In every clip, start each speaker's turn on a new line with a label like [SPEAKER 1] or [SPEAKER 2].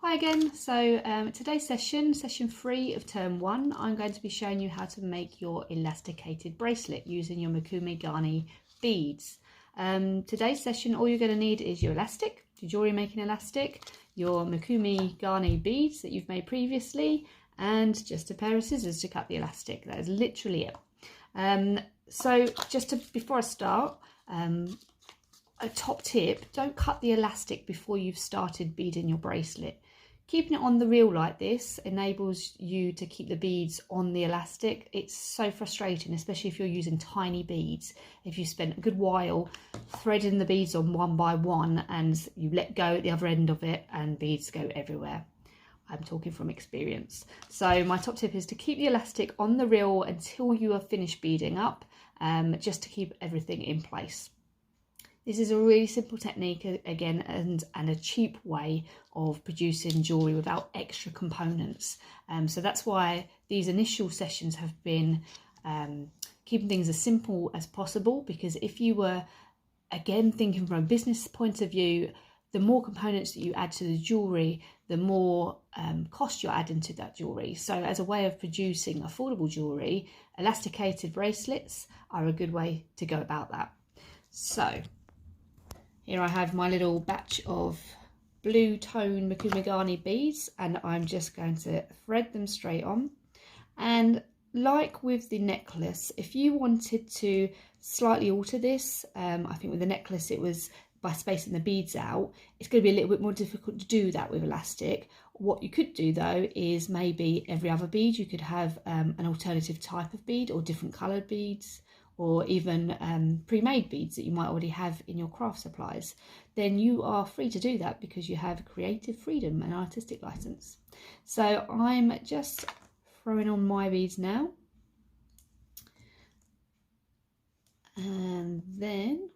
[SPEAKER 1] Hi again. So today's session 3 of term 1, I'm going to be showing you how to make your elasticated bracelet using your Mokume Gane beads. Today's session, all you're going to need is your elastic, your jewellery making elastic, your Mokume Gane beads that you've made previously, and just a pair of scissors to cut the elastic. That is literally it. So before I start, a top tip, don't cut the elastic before you've started beading your bracelet. Keeping it on the reel like this enables you to keep the beads on the elastic. It's so frustrating, especially if you're using tiny beads. If you spent a good while threading the beads on one by one and you let go at the other end of it and beads go everywhere. I'm talking from experience. So my top tip is to keep the elastic on the reel until you are finished beading up, just to keep everything in place. This is a really simple technique again, and a cheap way of producing jewellery without extra components. So that's why these initial sessions have been keeping things as simple as possible, because if you were, again, thinking from a business point of view, the more components that you add to the jewellery, the more cost you're adding to that jewellery. So as a way of producing affordable jewellery, elasticated bracelets are a good way to go about that. So here I have my little batch of blue tone Mokume Gane beads, and I'm just going to thread them straight on. And like with the necklace, if you wanted to slightly alter this, I think with the necklace it was by spacing the beads out. It's going to be a little bit more difficult to do that with elastic. What you could do though is maybe every other bead you could have an alternative type of bead or different coloured beads, or even pre-made beads that you might already have in your craft supplies. Then you are free to do that because you have creative freedom and artistic license. So I'm just throwing on my beads now, and then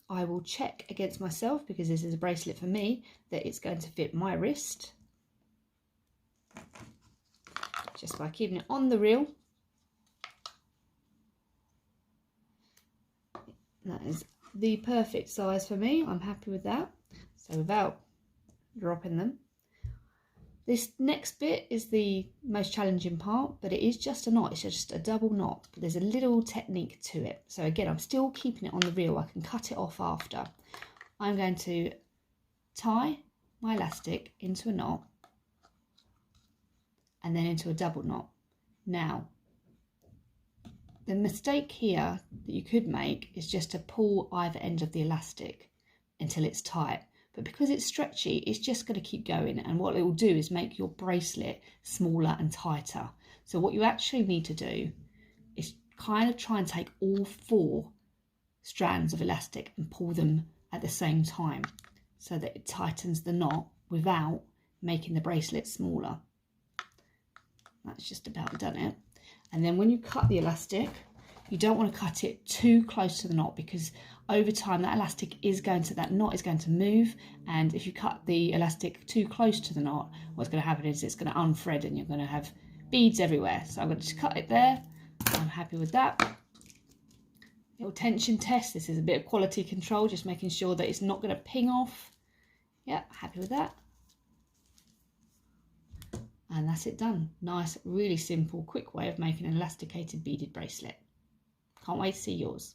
[SPEAKER 1] I will check against myself, because this is a bracelet for me, that it's going to fit my wrist, just by keeping it on the reel. That is the perfect size for me. I'm happy with that. So without dropping them. This next bit is the most challenging part, but it is just a knot. It's just a double knot, but there's a little technique to it. So again, I'm still keeping it on the reel. I can cut it off after. I'm going to tie my elastic into a knot and then into a double knot. Now, the mistake here that you could make is just to pull either end of the elastic until it's tight. But because it's stretchy, it's just going to keep going. And what it will do is make your bracelet smaller and tighter. So what you actually need to do is kind of try and take all 4 strands of elastic and pull them at the same time, so that it tightens the knot without making the bracelet smaller. That's just about done it. And then when you cut the elastic, you don't want to cut it too close to the knot, because over time that knot is going to move, and if you cut the elastic too close to the knot, what's going to happen is it's going to unthread and you're going to have beads everywhere. So I'm going to just cut it there. I'm happy with that. Little tension test. This is a bit of quality control, just making sure that it's not going to ping off. Yeah, happy with that. And that's it done. Nice, really simple, quick way of making an elasticated beaded bracelet. Can't wait to see yours.